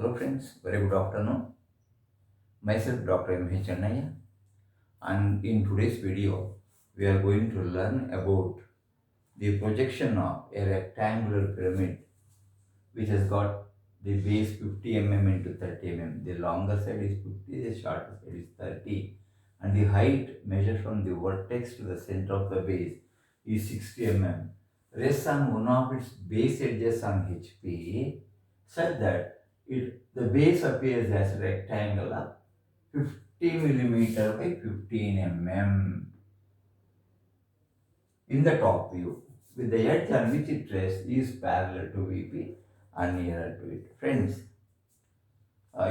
Hello friends, very good afternoon. Myself Dr. M. H. Chennaya, and in today's video we are going to learn about the projection of a rectangular pyramid which has got the base 50 mm into 30 mm. The longer side is 50, the shorter side is 30, and the height measured from the vertex to the center of the base is 60 mm. Rests on one of its base edges on HP such that the base appears as a rectangle of 50 millimeter by 15 mm in the top view, with the edge on which it rests is parallel to VP and nearer to it. Friends,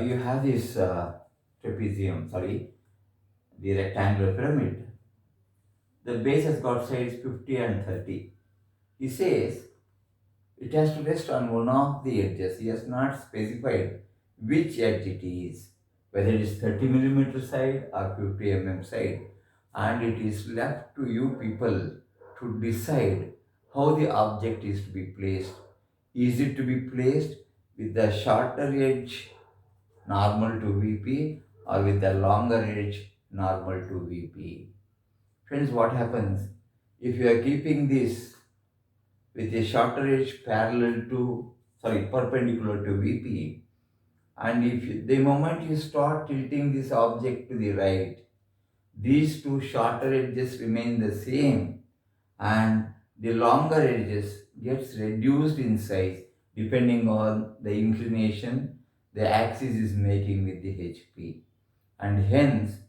you have this the rectangular pyramid. The base has got sides 50 and 30. He says it has to rest on one of the edges. He has not specified which edge it is, whether it is 30 millimeter side or 50 mm side. And it is left to you people to decide how the object is to be placed. Is it to be placed with the shorter edge normal to VP or with the longer edge normal to VP? Friends, what happens if you are keeping this with a shorter edge perpendicular to VP, and the moment you start tilting this object to the right, these two shorter edges remain the same and the longer edges gets reduced in size depending on the inclination the axis is making with the HP. And hence,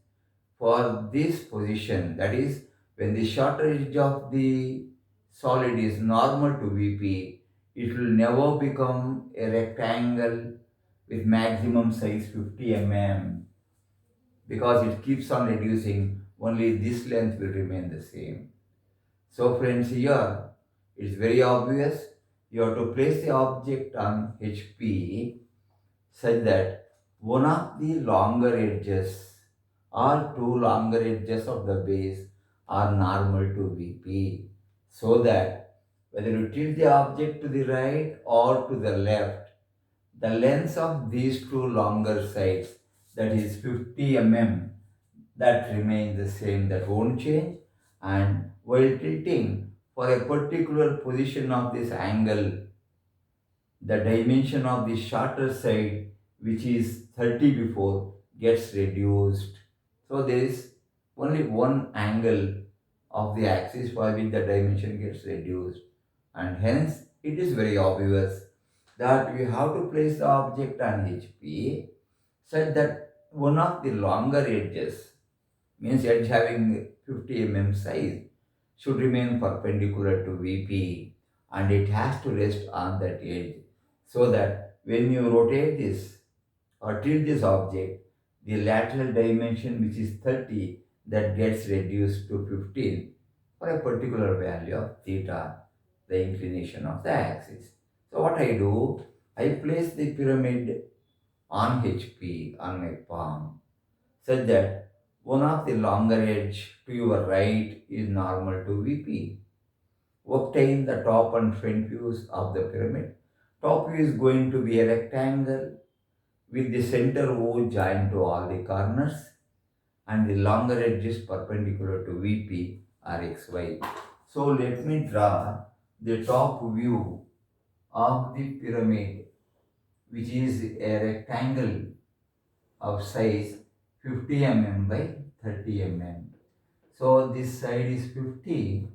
for this position, that is, when the shorter edge of the solid is normal to VP, it will never become a rectangle with maximum size 50 mm because it keeps on reducing, only this length will remain the same. So friends, here it's very obvious you have to place the object on HP such that one of the longer edges or two longer edges of the base are normal to VP, so that whether you tilt the object to the right or to the left, the length of these two longer sides, that is 50 mm, that remains the same, that won't change. And while tilting for a particular position of this angle, the dimension of the shorter side, which is 30 before, gets reduced. So there is only one angle of the axis for which the dimension gets reduced, and hence it is very obvious that we have to place the object on HP such that one of the longer edges, means edge having 50 mm size, should remain perpendicular to VP, and it has to rest on that edge, so that when you rotate this or tilt this object, the lateral dimension, which is 30, that gets reduced to 15 for a particular value of theta, the inclination of the axis. So what I do, I place the pyramid on HP on my palm such that one of the longer edge to your right is normal to VP. Obtain the top and front views of the pyramid. Top view is going to be a rectangle with the center O joined to all the corners, and the longer edges perpendicular to VP are XY. So let me draw the top view of the pyramid, which is a rectangle of size 50 mm by 30 mm. So this side is 50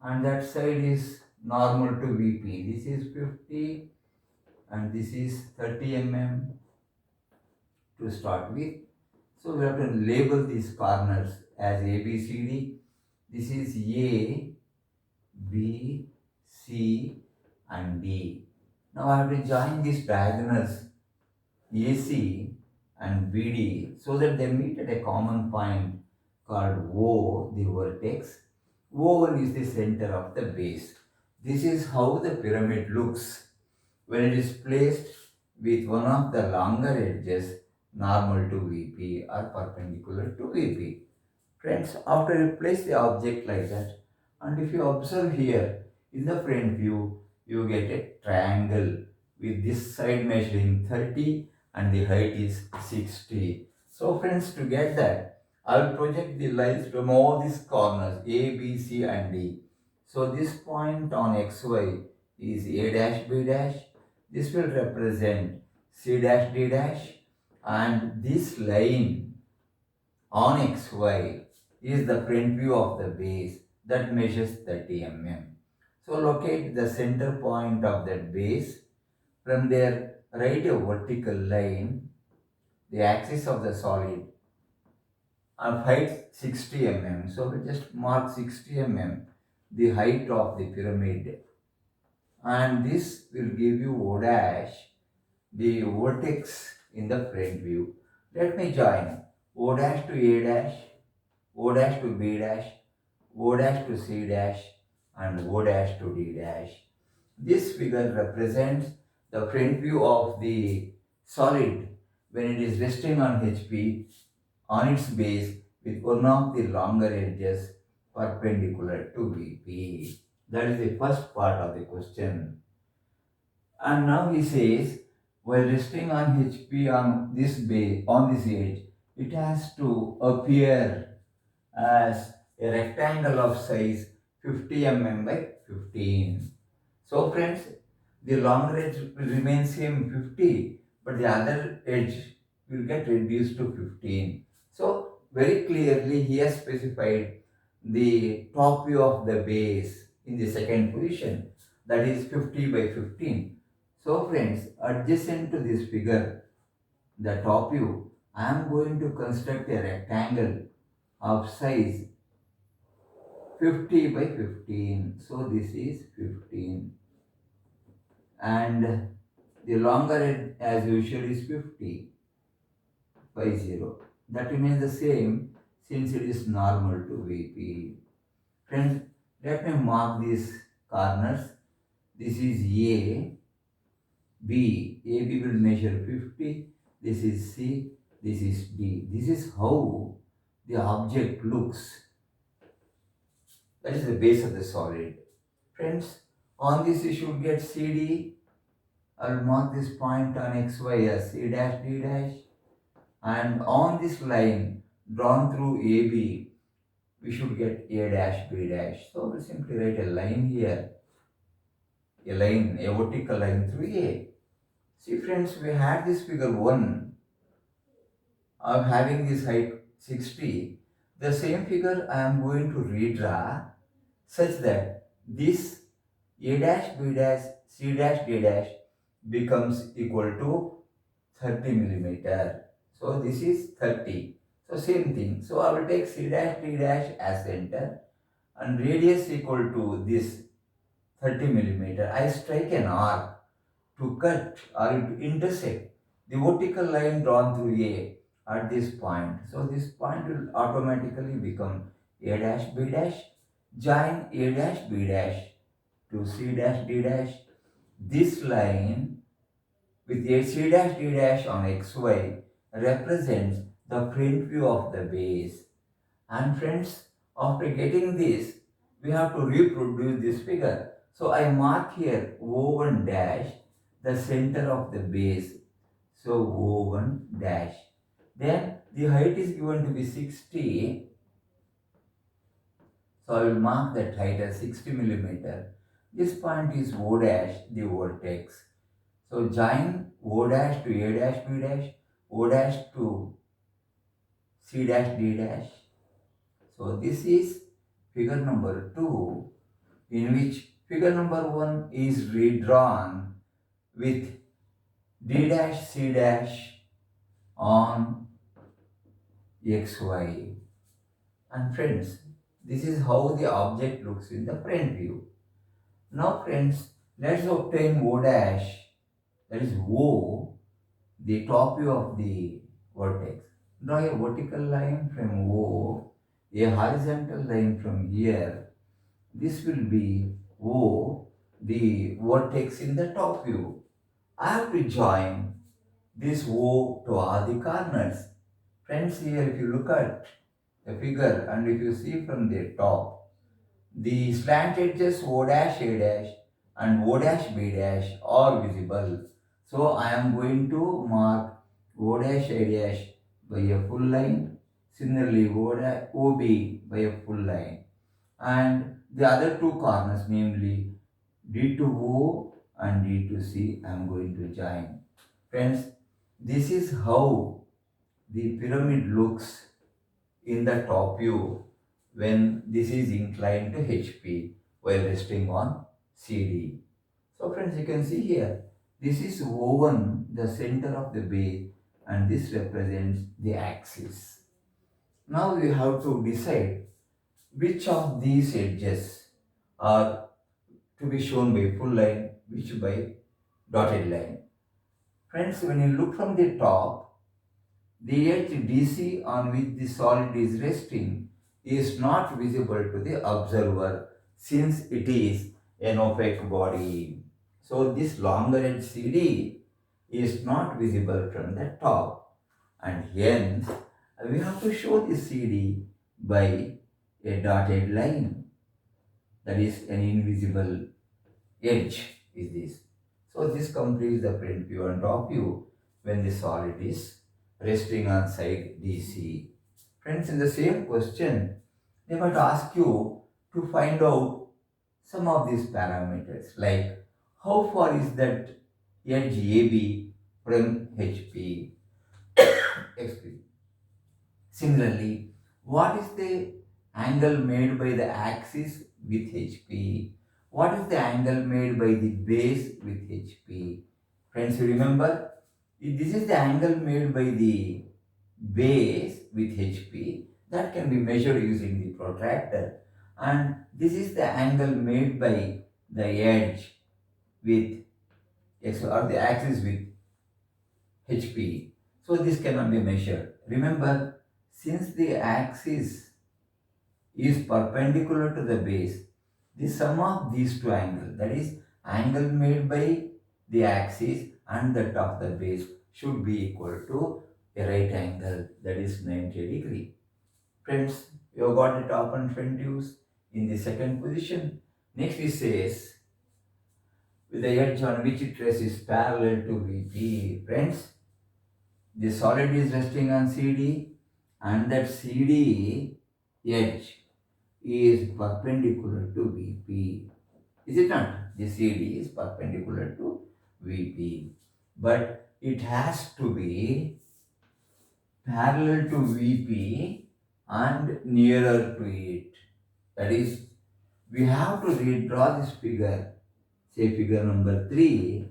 and that side is normal to VP. This is 50 and this is 30 mm to start with. So we have to label these corners as A, B, C, D. This is A, B, C and D. Now I have to join these diagonals AC and BD so that they meet at a common point called O, the vertex. O1 is the center of the base. This is how the pyramid looks when it is placed with one of the longer edges normal to VP or perpendicular to VP. Friends, after you place the object like that, and if you observe here in the front view, you get a triangle with this side measuring 30 and the height is 60. So friends, to get that, I will project the lines from all these corners A, B, C and D. So this point on XY is A dash B dash. This will represent C dash D dash, and this line on XY is the front view of the base that measures 30 mm. So locate the center point of that base. From there, write a vertical line, the axis of the solid, of height 60 mm. So we just mark 60 mm, the height of the pyramid. And this will give you O dash, the vertex in the front view. Let me join O dash to A dash, O dash to B dash, O dash to C dash, and O dash to D dash. This figure represents the front view of the solid when it is resting on HP on its base with one of the longer edges perpendicular to VP. That is the first part of the question. And now he says, while resting on HP on this base, on this edge, it has to appear as a rectangle of size 50 mm by 15. So friends, the longer edge will remain same 50, but the other edge will get reduced to 15. So very clearly he has specified the top view of the base in the second position, that is 50 by 15. So friends, adjacent to this figure, the top view, I am going to construct a rectangle of size 50 by 15. So this is 15. And the longer end as usual is 50 by 0. That remains the same since it is normal to VP. Friends, let me mark these corners. This is A, B. AB will measure 50. This is C. This is D. This is how the object looks. That is the base of the solid. Friends, on this you should get CD. I will mark this point on XY as C dash D dash. And on this line drawn through AB, we should get A dash B dash. So we'll simply write a line here. A line, a vertical line through A. See friends, we had this figure 1 of having this height 60. The same figure I am going to redraw such that this A dash B dash C dash D dash becomes equal to 30 millimeter. So this is 30. So same thing. So I will take C dash D dash as center and radius equal to this 30 millimeter. I strike an arc to cut or to intersect the vertical line drawn through A at this point. So this point will automatically become A dash B dash. Join A dash B dash to C dash D dash. This line with a C dash D dash on XY represents the front view of the base. And friends, after getting this, we have to reproduce this figure. So I mark here O1 dash, the center of the base. So O1 dash. Then the height is given to be 60. So I will mark that height as 60 millimeter. This point is O dash, the vertex. So join O dash to A dash B dash, O dash to C dash D dash. So this is figure number 2, in which figure number 1 is redrawn with D dash C dash on XY. And friends, this is how the object looks in the front view. Now friends, let's obtain O dash, that is O, the top view of the vertex. Draw a vertical line from O, a horizontal line from here. This will be O, the vertex in the top view. I have to join this O to all the corners. Friends, here if you look at the figure and if you see from the top, the slant edges O dash A dash and O dash B dash are visible. So I am going to mark O dash I dash by a full line. Similarly, OB by a full line. And the other two corners, namely D to O and D to C, I am going to join. Friends, this is how the pyramid looks in the top view when this is inclined to HP while resting on CD. So friends, you can see here, this is O1, the center of the base, and this represents the axis. Now we have to decide which of these edges are to be shown by full line, which by dotted line. Friends, when you look from the top, the edge DC on which the solid is resting is not visible to the observer since it is an opaque body. So this longer edge CD is not visible from the top, and hence we have to show the CD by a dotted line, that is an invisible edge is this. So this completes the front view and top view when the solid is resting on side DC. Friends, in the same question, they might ask you to find out some of these parameters like how far is that edge AB from HP. Excuse me. Similarly, what is the angle made by the axis with HP? What is the angle made by the base with HP? Friends, you remember, if this is the angle made by the base with HP, that can be measured using the protractor, and this is the angle made by the edge with X or the axis with HP. So this cannot be measured. Remember, since the axis is perpendicular to the base, the sum of these two angles, that is angle made by the axis and that of the base, should be equal to a right angle, that is 90 degree. Friends, you have got the top and front views in the second position. Next it says, with the edge on which it rests is parallel to VP. Friends, the solid is resting on CD and that CD edge is perpendicular to VP. Is it not? The CD is perpendicular to VP. But it has to be parallel to VP and nearer to it. That is, we have to redraw this figure, say figure number 3,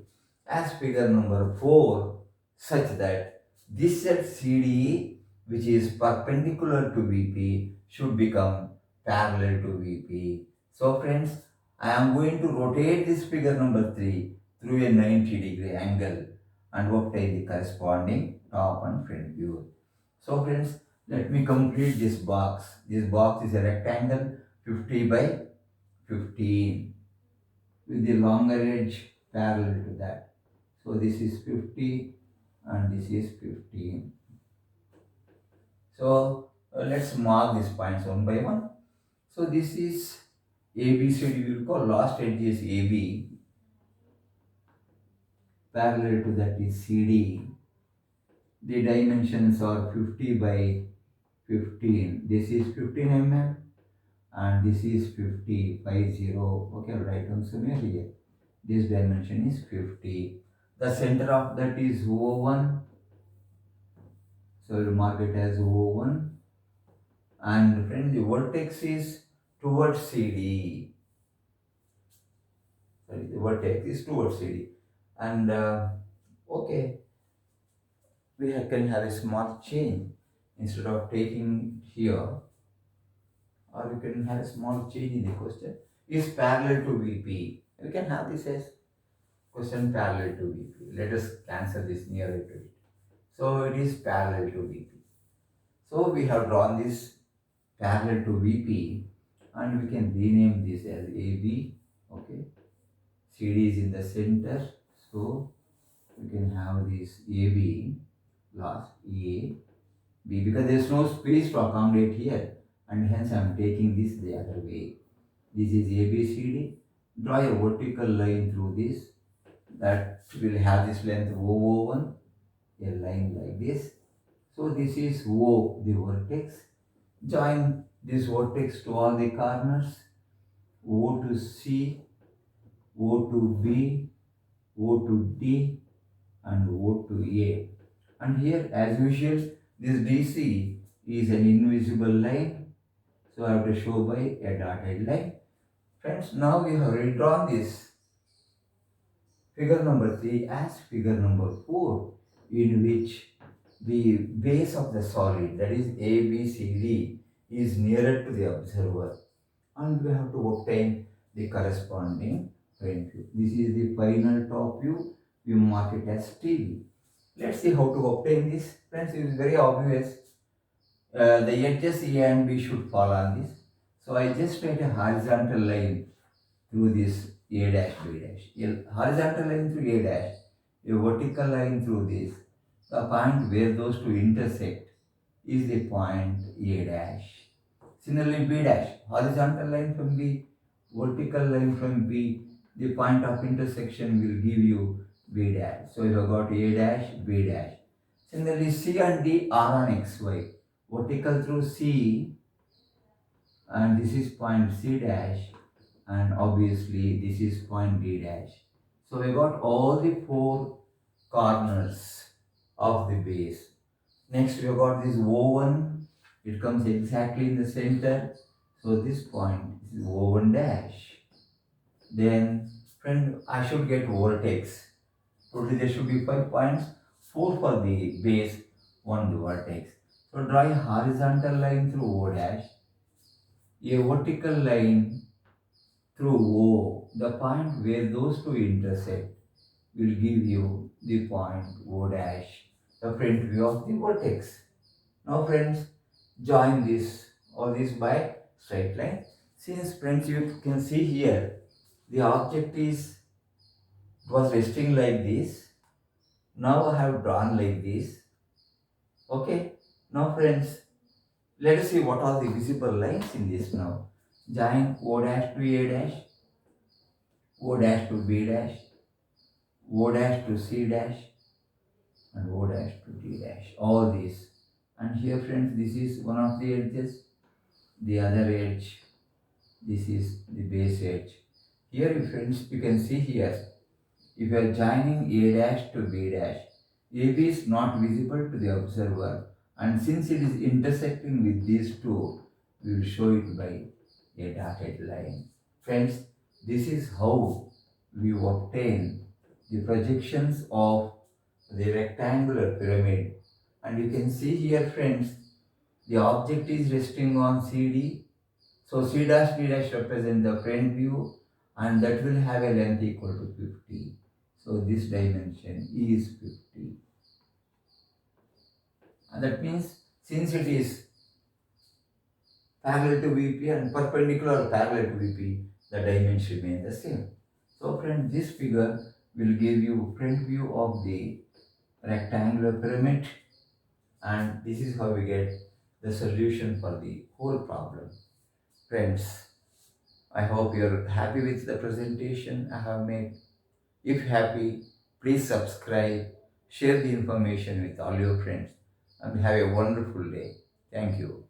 as figure number 4, such that this set CD, which is perpendicular to VP, should become parallel to VP. So friends, I am going to rotate this figure number 3 through a 90 degree angle and obtain the corresponding top and front view. So friends, let me complete this box. This box is a rectangle 50 by 15 with the longer edge parallel to that. So this is 50 and this is 15. So let's mark these points one by one. So this is ABCD, we will call last edge is AB. Parallel to that is CD. The dimensions are 50 by 15. This is 15 mm and this is 50, 50. Okay, I'll write down somewhere here. This dimension is 50. The center of that is O1. So we'll mark it as O1. And friends, the vertex is towards CD. Sorry, the vertex is towards CD. And okay, we can have a small change. Instead of taking here, or you can have a small change in the question, is parallel to VP. We can have this as question parallel to VP. Let us cancel this nearer to it. So it is parallel to VP. So we have drawn this parallel to VP and we can rename this as AB. Okay. CD is in the center. So we can have this AB last A B, because there is no space to accommodate here and hence I am taking this the other way. This is ABCD Draw a vertical line through this that will have this length O1, a line like this. So this is O, the vertex. Join this vertex to all the corners, O to C, O to B, O to D, and O to A. And here, as usual, this DC is an invisible line, so I have to show by a dotted line. Friends, now we have redrawn this figure number 3 as figure number 4, in which the base of the solid, that is A, B, C, D, is nearer to the observer, and we have to obtain the corresponding front view. This is the final top view. We mark it as TV. Let's see how to obtain this. Friends, it is very obvious. The edges A and B should fall on this. So I just write a horizontal line through this A dash B dash. A horizontal line through A dash, a vertical line through this. The point where those two intersect is the point A dash. Similarly, B dash, horizontal line from B, vertical line from B, the point of intersection will give you B dash. So you have got A dash, B dash. Similarly, C and D are on XY. Vertical through C, and this is point C dash, and obviously this is point D dash. So we got all the four corners of the base. Next we have got this O1, it comes exactly in the center. So this point is O1 dash. Then friend, I should get vertex. Totally there should be 5 points, 4 for the base, 1 the vertex. So draw a horizontal line through O dash, a vertical line through O. The point where those two intersect will give you the point O dash, the front view of the vertex. Now friends, join this all this by straight line. Since friends you can see here, the object is, it was resting like this. Now I have drawn like this. Okay. Now friends, let us see what are the visible lines in this now. Join O dash to A dash, O dash to B dash, O dash to C dash, and O dash to D dash. All these. And here friends, this is one of the edges, the other edge, this is the base edge. Here friends, you can see here, if you are joining A dash to B dash, AB is not visible to the observer, and since it is intersecting with these two, we will show it by a dotted line. Friends, this is how we obtain the projections of the rectangular pyramid. And you can see here friends, the object is resting on CD. So C dash D dash represent the front view, and that will have a length equal to 50. So this dimension is 50. And that means since it is parallel to VP and perpendicular parallel to VP, the dimension remain the same. So friends, this figure will give you front view of the rectangular pyramid, and this is how we get the solution for the whole problem. Friends, I hope you're happy with the presentation I have made. If happy, please subscribe, share the information with all your friends, and have a wonderful day. Thank you.